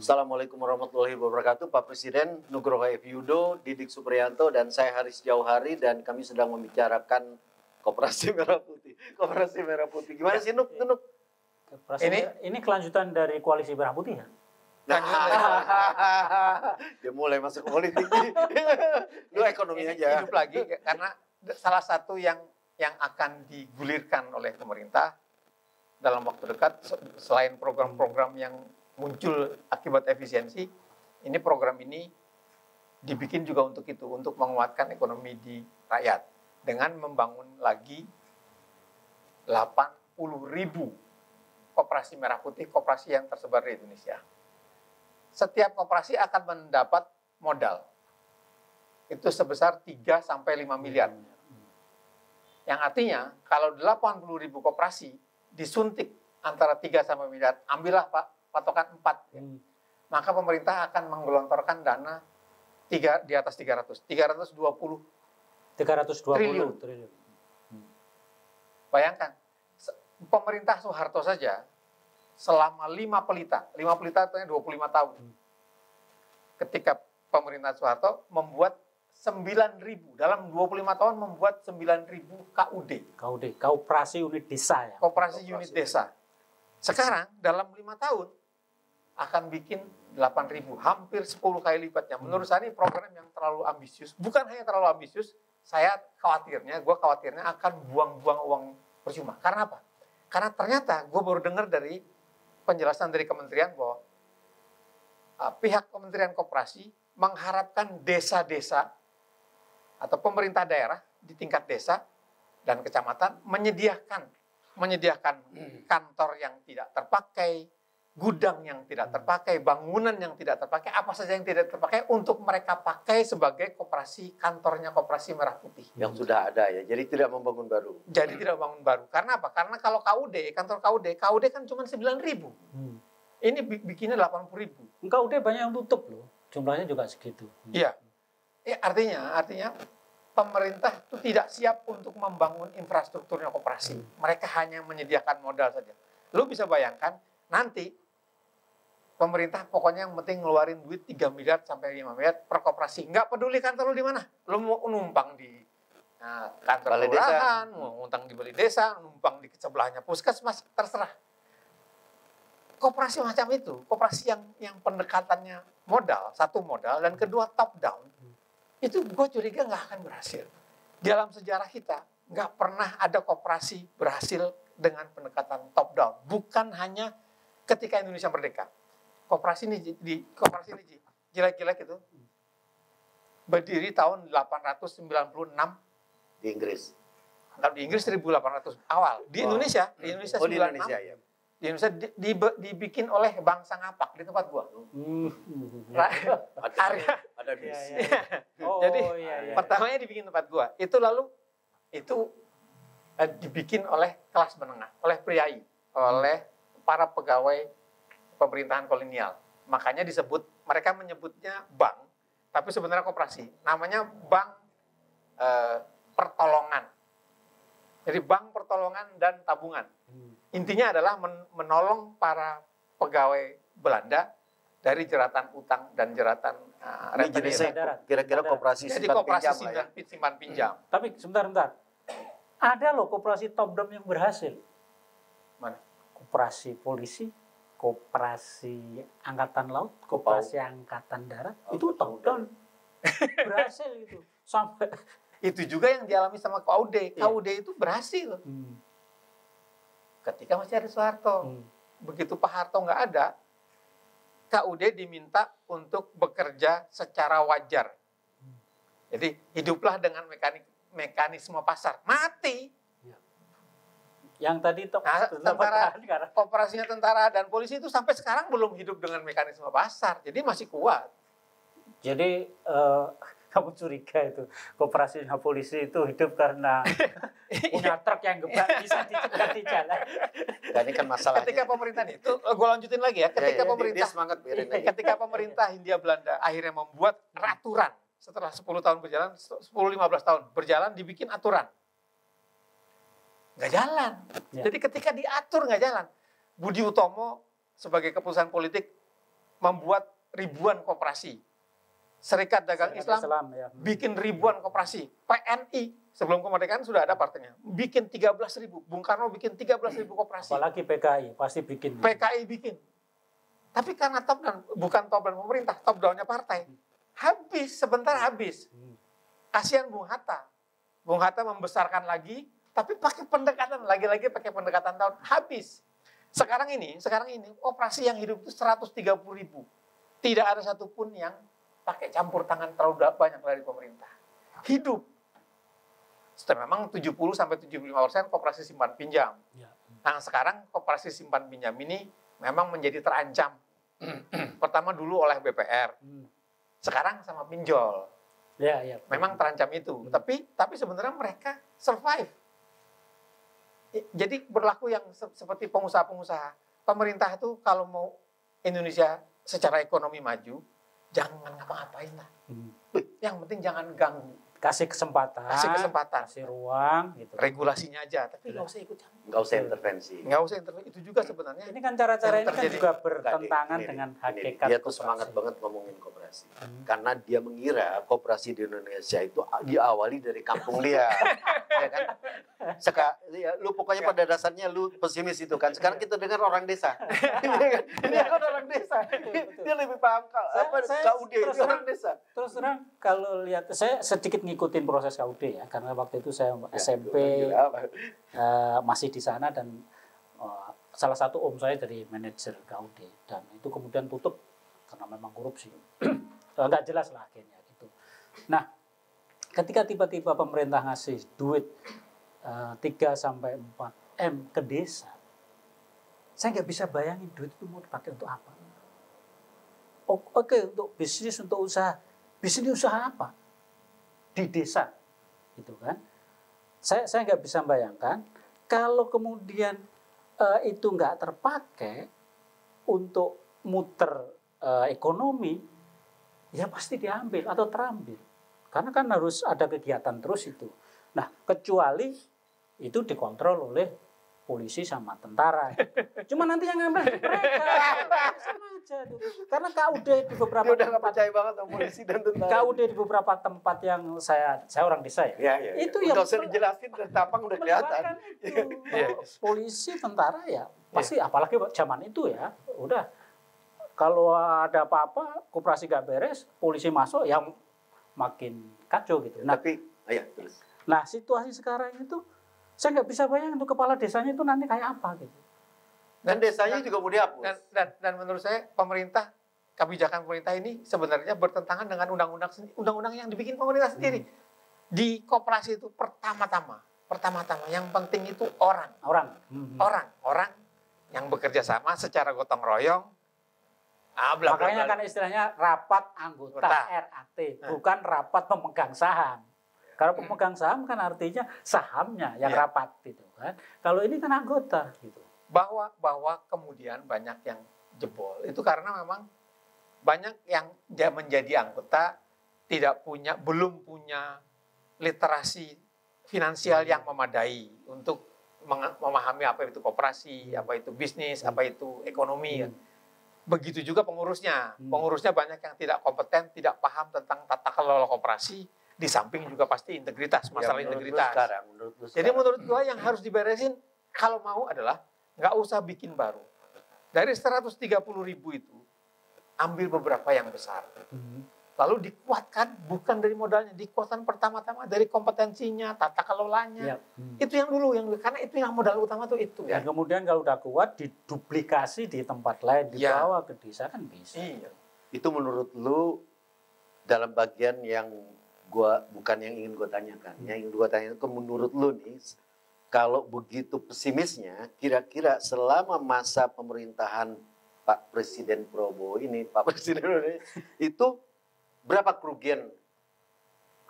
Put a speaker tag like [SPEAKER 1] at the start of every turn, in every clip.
[SPEAKER 1] Assalamualaikum warahmatullahi wabarakatuh. Pak Presiden Nugroho F. Yudo, Didik Supriyanto, dan saya Haris Jauhari, dan kami sedang membicarakan Koperasi Merah Putih. Koperasi Merah Putih. Gimana sih, Nuk?
[SPEAKER 2] Ini kelanjutan dari Koalisi Merah Putih ya?
[SPEAKER 1] Dia mulai masuk ke politik. Lu ekonomi aja.
[SPEAKER 3] Hidup lagi karena salah satu yang akan digulirkan oleh pemerintah dalam waktu dekat, selain program-program yang muncul akibat efisiensi, ini program ini dibikin juga untuk itu, untuk menguatkan ekonomi di rakyat dengan membangun lagi 80.000 koperasi merah putih, koperasi yang tersebar di Indonesia. Setiap koperasi akan mendapat modal itu sebesar 3 sampai 5 miliar. Yang artinya kalau 80.000 koperasi disuntik antara 3 sampai miliar, ambillah Pak patokan 4. Ya. Maka pemerintah akan menggelontorkan dana di atas 320 triliun. Bayangkan, pemerintah Soeharto saja selama 5 pelita itu 25 tahun. Ketika pemerintah Soeharto membuat 9.000, dalam 25 tahun membuat 9.000 KUD.
[SPEAKER 2] Koperasi unit desa ya?
[SPEAKER 3] Koperasi unit desa. Sekarang dalam 5 tahun akan bikin 8.000, hampir 10 kali lipatnya. Menurut saya ini program yang terlalu ambisius. Bukan hanya terlalu ambisius, gue khawatirnya akan buang-buang uang percuma. Karena apa? Karena ternyata gue baru dengar dari penjelasan dari kementerian bahwa pihak Kementerian Koperasi mengharapkan desa-desa atau pemerintah daerah di tingkat desa dan kecamatan menyediakan kantor yang tidak terpakai, gudang yang tidak terpakai, bangunan yang tidak terpakai, apa saja yang tidak terpakai untuk mereka pakai sebagai koperasi, kantornya Koperasi Merah Putih.
[SPEAKER 1] Yang sudah ada ya, jadi tidak membangun baru.
[SPEAKER 3] Jadi tidak membangun baru. Karena apa? Karena kalau kantor KUD kan cuma 9.000. Ini bikinnya 80.000.
[SPEAKER 2] KUD banyak yang tutup loh, jumlahnya juga segitu.
[SPEAKER 3] Iya. Artinya pemerintah itu tidak siap untuk membangun infrastrukturnya koperasi. Mereka hanya menyediakan modal saja. Lu bisa bayangkan nanti pemerintah pokoknya yang penting ngeluarin duit 3 miliar sampai 5 miliar per koperasi. Nggak peduli kantor lu di mana. Lu mau numpang di kantor kelurahan, mau numpang di balai desa, numpang di sebelahnya puskesmas, terserah. Koperasi macam itu, koperasi yang pendekatannya modal, satu modal, dan kedua top down, itu gue curiga nggak akan berhasil. Dalam sejarah kita, nggak pernah ada koperasi berhasil dengan pendekatan top down. Bukan hanya ketika Indonesia merdeka. Koperasi ini jelek-jelek itu berdiri tahun 896
[SPEAKER 1] Di Inggris.
[SPEAKER 3] Di Inggris 1800 awal. Di Indonesia 96.
[SPEAKER 1] Di Indonesia ya.
[SPEAKER 3] Di Indonesia dibikin oleh bangsa ngapak di tempat gua.
[SPEAKER 1] Ada di
[SPEAKER 3] Jadi pertamanya dibikin tempat gua. Itu dibikin oleh kelas menengah, oleh priai, oleh para pegawai pemerintahan kolonial. Makanya mereka menyebutnya bank, tapi sebenarnya koperasi. Namanya bank pertolongan. Jadi bank pertolongan dan tabungan. Intinya adalah menolong para pegawai Belanda dari jeratan utang dan jeratan rentenir.
[SPEAKER 1] Kira-kira koperasi
[SPEAKER 3] simpan pinjam.
[SPEAKER 2] Tapi sebentar. Ada loh koperasi top down yang berhasil.
[SPEAKER 3] Mana?
[SPEAKER 2] Koperasi polisi, koperasi angkatan laut, koperasi angkatan darat, itu top down. Berhasil itu. Sampai
[SPEAKER 3] itu juga yang dialami sama KUD. KUD itu berhasil. Ketika masih ada Soeharto. Begitu Pak Harto nggak ada, KUD diminta untuk bekerja secara wajar. Jadi hiduplah dengan mekanisme pasar. Mati.
[SPEAKER 2] Yang tadi
[SPEAKER 3] operasinya tentara dan polisi itu sampai sekarang belum hidup dengan mekanisme pasar. Jadi masih kuat.
[SPEAKER 2] Jadi kamu curiga itu koperasinya polisi itu hidup karena punya truk yang gebrak bisa dicegat di jalan.
[SPEAKER 1] Dan ini kan masalahnya.
[SPEAKER 3] Ketika pemerintah itu, gue lanjutin lagi ya. Ketika ketika pemerintah Hindia Belanda akhirnya membuat aturan setelah 10 tahun berjalan, 10-15 tahun berjalan, dibikin aturan. Nggak jalan. Jadi ketika diatur nggak jalan. Budi Utomo sebagai keputusan politik membuat ribuan koperasi. Serikat Dagang Islam
[SPEAKER 2] ya.
[SPEAKER 3] bikin ribuan koperasi. PNI sebelum kemerdekaan sudah ada partainya. Bikin 13.000. Bung Karno bikin 13.000 koperasi.
[SPEAKER 2] Apalagi PKI pasti bikin.
[SPEAKER 3] PKI bikin. Tapi karena top down, bukan top down pemerintah, top down-nya partai. Habis, sebentar habis. Kasihan Bung Hatta. Bung Hatta membesarkan lagi, tapi pakai pendekatan, lagi-lagi pakai pendekatan tahun. Habis. Sekarang ini operasi yang hidup itu 130.000. Tidak ada satupun yang pakai campur tangan terlalu banyak dari pemerintah. Hidup. Memang 70-75% koperasi simpan pinjam.
[SPEAKER 2] Ya.
[SPEAKER 3] Nah sekarang koperasi simpan pinjam ini memang menjadi terancam. Pertama dulu oleh BPR. Sekarang sama pinjol.
[SPEAKER 2] Ya.
[SPEAKER 3] Memang terancam itu. Tapi sebenarnya mereka survive. Jadi berlaku yang seperti pengusaha-pengusaha. Pemerintah itu kalau mau Indonesia secara ekonomi maju, jangan ngapa-ngapain lah. Yang penting jangan ganggu.
[SPEAKER 2] Kasih kesempatan. Kasih ruang. Gitu.
[SPEAKER 3] Regulasinya aja, tapi nggak usah ikut campur.
[SPEAKER 1] Nggak usah intervensi.
[SPEAKER 3] Nggak usah intervensi. Itu juga sebenarnya.
[SPEAKER 2] Ini kan cara-cara ini kan
[SPEAKER 3] terjadi.
[SPEAKER 2] juga bertentangan
[SPEAKER 1] Ini,
[SPEAKER 2] dengan
[SPEAKER 1] ini.
[SPEAKER 2] hakikat
[SPEAKER 1] Dia tuh
[SPEAKER 2] koperasi.
[SPEAKER 1] semangat banget ngomongin koperasi. Karena dia mengira koperasi di Indonesia itu diawali dari kampung dia. Ya kan? Lu pokoknya pada dasarnya lu pesimis itu kan. Sekarang kita dengar orang desa. Ini kan orang desa. Dia lebih paham KUD itu orang desa.
[SPEAKER 2] Terus terang kalau lihat, saya sedikit ngikutin proses KUD ya, karena waktu itu saya SMP masih di sana dan salah satu om saya dari manajer KUD dan itu kemudian tutup karena memang korupsi. Nggak jelas lah akhirnya gitu. Nah, ketika tiba-tiba pemerintah ngasih duit 3-4 M ke desa, saya nggak bisa bayangin duit itu mau dipakai untuk apa. Oke, untuk bisnis, untuk usaha. Bisnis usaha apa? Di desa. Gitu kan. Saya nggak bisa bayangkan kalau kemudian itu nggak terpakai untuk muter ekonomi, ya pasti diambil atau terambil. Karena kan harus ada kegiatan terus itu. Nah, kecuali itu dikontrol oleh polisi sama tentara. Cuma nanti yang ngambil mereka. Sama aja tuh. Karena KUD di beberapa
[SPEAKER 1] Dia udah nggak
[SPEAKER 2] tempat,
[SPEAKER 1] percaya banget sama polisi dan tentara.
[SPEAKER 2] KUD di beberapa tempat yang saya orang desa ya.
[SPEAKER 1] Ya.
[SPEAKER 2] Itu
[SPEAKER 1] Nggak
[SPEAKER 2] yang
[SPEAKER 1] usah dijelasin, dari tampang udah kelihatan.
[SPEAKER 2] itu.
[SPEAKER 3] Iya.
[SPEAKER 2] Polisi, tentara ya pasti, apalagi zaman itu ya, udah kalau ada apa-apa, koperasi gak beres, polisi masuk, yang makin kacau gitu. Nah,
[SPEAKER 1] terus.
[SPEAKER 2] Nah, situasi sekarang itu saya nggak bisa bayangin untuk kepala desanya itu nanti kayak apa gitu.
[SPEAKER 1] Dan desanya juga mau dihapus.
[SPEAKER 3] Dan menurut saya kebijakan pemerintah ini sebenarnya bertentangan dengan undang-undang yang dibikin pemerintah sendiri. Di koperasi itu pertama-tama yang penting itu orang yang bekerja sama secara gotong royong.
[SPEAKER 2] Makanya kan istilahnya rapat anggota RAT, bukan rapat pemegang saham. Kalau pemegang saham kan artinya sahamnya yang rapat gitu kan. Kalau ini kan anggota gitu.
[SPEAKER 3] Bahwa kemudian banyak yang jebol itu karena memang banyak yang menjadi anggota belum punya literasi finansial yang memadai untuk memahami apa itu koperasi, apa itu bisnis, apa itu ekonomi. Begitu juga pengurusnya. Pengurusnya banyak yang tidak kompeten, tidak paham tentang tata kelola koperasi. Di samping juga pasti integritas, masalah integritas. Jadi menurut gua yang harus diberesin kalau mau adalah nggak usah bikin baru. Dari 130.000 itu ambil beberapa yang besar. Lalu dikuatkan bukan dari modalnya, dikuatkan pertama-tama dari kompetensinya, tata kelolanya. Itu yang dulu, karena itu yang modal utama tuh itu.
[SPEAKER 2] Dan kemudian kalau udah kuat diduplikasi di tempat lain, dibawa ke desa kan bisa.
[SPEAKER 1] Iya. Itu menurut lu dalam bagian yang bukan yang ingin gue tanyakan. Yang ingin gue tanyakan itu menurut lu nih, kalau begitu pesimisnya, kira-kira selama masa pemerintahan Pak Presiden Prabowo ini, itu berapa kerugian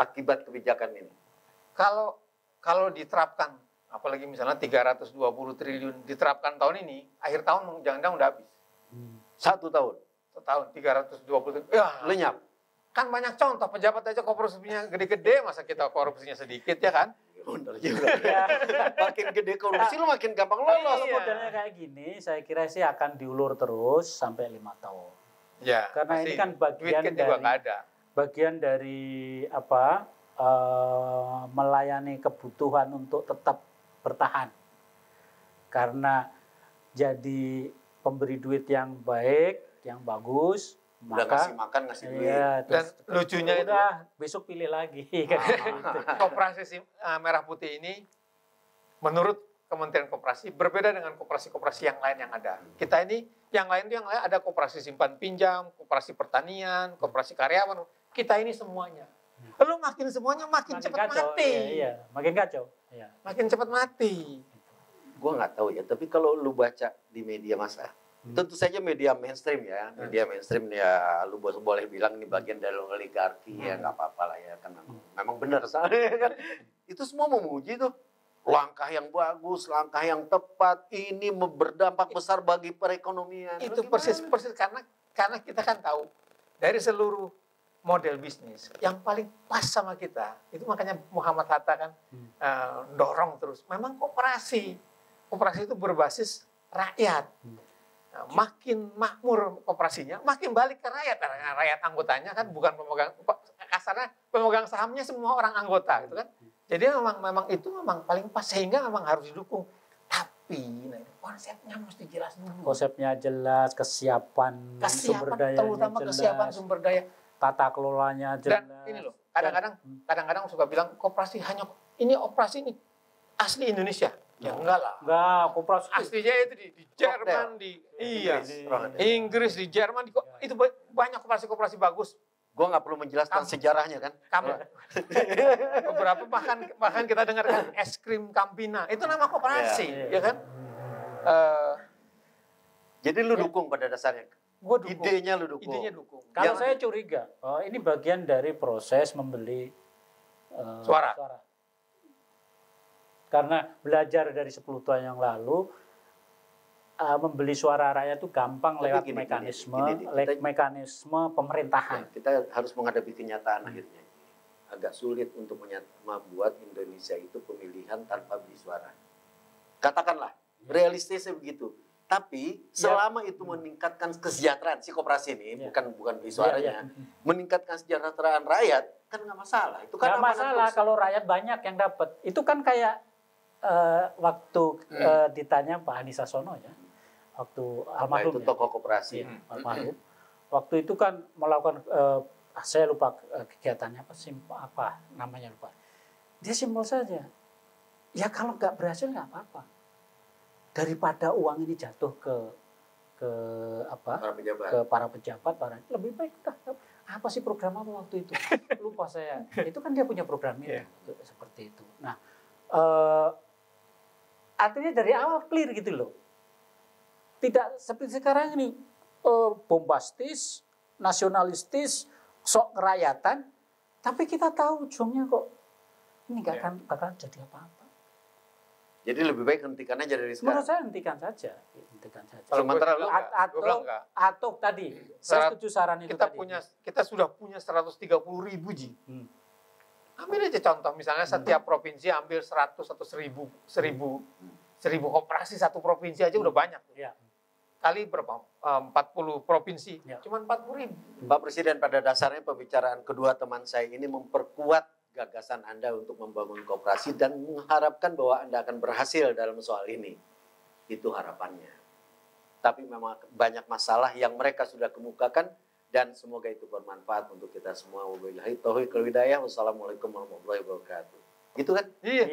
[SPEAKER 1] akibat kebijakan ini?
[SPEAKER 3] Kalau diterapkan, apalagi misalnya 320 triliun diterapkan tahun ini, akhir tahun jangan-jangan udah habis.
[SPEAKER 1] 1 tahun?
[SPEAKER 3] 1 tahun 320 triliun. Ya,
[SPEAKER 1] lenyap.
[SPEAKER 3] Kan banyak contoh, pejabat aja korupsinya gede-gede, masa kita korupsinya sedikit ya kan?
[SPEAKER 1] Benar juga. Makin gede korupsi lu makin gampang lolos.
[SPEAKER 2] Kalau modelnya kayak gini, saya kira sih akan diulur terus sampai 5 tahun.
[SPEAKER 3] Ya,
[SPEAKER 2] Karena
[SPEAKER 3] pasti
[SPEAKER 2] ini kan bagian
[SPEAKER 3] duit juga nggak ada.
[SPEAKER 2] bagian dari apa melayani kebutuhan untuk tetap bertahan. Karena jadi pemberi duit yang baik, yang bagus,
[SPEAKER 1] Udah
[SPEAKER 2] maka
[SPEAKER 1] ngasih makan, ngasih duit.
[SPEAKER 2] ya,
[SPEAKER 3] Dan lucunya itu,
[SPEAKER 2] udah besok pilih lagi kan gitu.
[SPEAKER 3] koperasi merah putih ini menurut Kementerian Koperasi berbeda dengan koperasi-koperasi yang lain yang ada. Kita ini yang lain ada koperasi simpan pinjam, koperasi pertanian, koperasi karyawan. Kita ini semuanya. Lalu makin semuanya makin cepat
[SPEAKER 2] kacau,
[SPEAKER 3] mati.
[SPEAKER 2] iya, makin kacau. Iya.
[SPEAKER 3] Makin cepat mati.
[SPEAKER 1] Gue nggak tahu ya, tapi kalau lu baca di media massa, tentu saja media mainstream ya, media mainstream ya, lu boleh bilang ini bagian dari oligarki ya, nggak apa-apa lah ya, kan memang benar soalnya kan, itu semua memuji tuh, langkah yang bagus, langkah yang tepat, ini berdampak besar bagi perekonomian.
[SPEAKER 3] Itu persis karena kita kan tahu dari seluruh model bisnis yang paling pas sama kita itu, makanya Muhammad Hatta kan dorong terus. Memang koperasi itu berbasis rakyat. Nah, makin makmur koperasinya, makin balik ke rakyat. Karena rakyat anggotanya kan bukan pemegang, kasarnya pemegang sahamnya semua orang anggota, gitu kan. Jadi memang itu memang paling pas, sehingga memang harus didukung. Tapi konsepnya mesti jelas dulu.
[SPEAKER 2] Konsepnya jelas, kesiapan sumber dayanya
[SPEAKER 3] terutama
[SPEAKER 2] jelas,
[SPEAKER 3] kesiapan sumber daya.
[SPEAKER 2] tata kelolanya jelas.
[SPEAKER 3] Dan ini loh, kadang-kadang suka bilang koperasi hanya ini operasi ini asli Indonesia. Ya enggak lah.
[SPEAKER 2] Enggak, koperasi
[SPEAKER 3] Aslinya itu di Jerman, di Inggris, di Jerman, itu banyak koperasi-koperasi bagus.
[SPEAKER 1] Gue nggak perlu menjelaskan sejarahnya kan.
[SPEAKER 3] Beberapa bahkan kita dengarkan es krim Campina, itu nama koperasi, ya kan?
[SPEAKER 1] Jadi lu dukung pada dasarnya.
[SPEAKER 3] Gua dukung.
[SPEAKER 1] Idenya lu dukung.
[SPEAKER 3] Idenya dukung.
[SPEAKER 2] Kalau saya curiga, ini bagian dari proses membeli
[SPEAKER 3] suara.
[SPEAKER 2] Karena belajar dari 10 tahun yang lalu, membeli suara rakyat itu gampang lewat mekanisme pemerintahan.
[SPEAKER 1] Ya, kita harus menghadapi kenyataan akhirnya. Agak sulit untuk membuat Indonesia itu pemilihan tanpa beli suara. Katakanlah, realistisnya begitu. Tapi selama itu meningkatkan kesejahteraan si koperasi ini, bukan beli suaranya, meningkatkan kesejahteraan rakyat, kan nggak masalah. Itu kan
[SPEAKER 2] nggak masalah kalau rakyat banyak yang dapat. Itu kan kayak waktu ditanya Pak Andi Sasono ya, waktu almarhum
[SPEAKER 1] itu tokoh koperasi.
[SPEAKER 2] Almarhum. Waktu itu kan melakukan, saya lupa kegiatannya apa namanya lupa. Dia simpel saja. Ya kalau nggak berhasil nggak apa-apa. Daripada uang ini jatuh ke para pejabat, lebih baik apa sih program apa waktu itu? Lupa saya. Itu kan dia punya program itu seperti itu. Nah, artinya dari awal clear gitu loh. Tidak seperti sekarang ini bombastis, nasionalistis, sok kerakyatan, tapi kita tahu ujungnya kok ini nggak akan bakal jadi apa-apa.
[SPEAKER 1] Jadi lebih baik hentikan aja dari sekarang.
[SPEAKER 2] Menurut saya hentikan saja.
[SPEAKER 1] Sementara lu
[SPEAKER 2] atau tadi, saya setuju saran itu tadi.
[SPEAKER 3] Kita sudah punya 130.000 Ji. Ambil aja contoh, misalnya setiap provinsi ambil 100 atau 1000 koperasi satu provinsi aja udah banyak.
[SPEAKER 2] Ya.
[SPEAKER 3] Kali berapa? 40 provinsi, cuma 40.000.
[SPEAKER 1] Pak Presiden, pada dasarnya pembicaraan kedua teman saya ini memperkuat gagasan Anda untuk membangun koperasi dan mengharapkan bahwa Anda akan berhasil dalam soal ini. Itu harapannya. Tapi memang banyak masalah yang mereka sudah kemukakan dan semoga itu bermanfaat untuk kita semua. Wabillahi taufiq wal hidayah. Wassalamualaikum warahmatullahi wabarakatuh. Gitu kan?
[SPEAKER 3] Iya.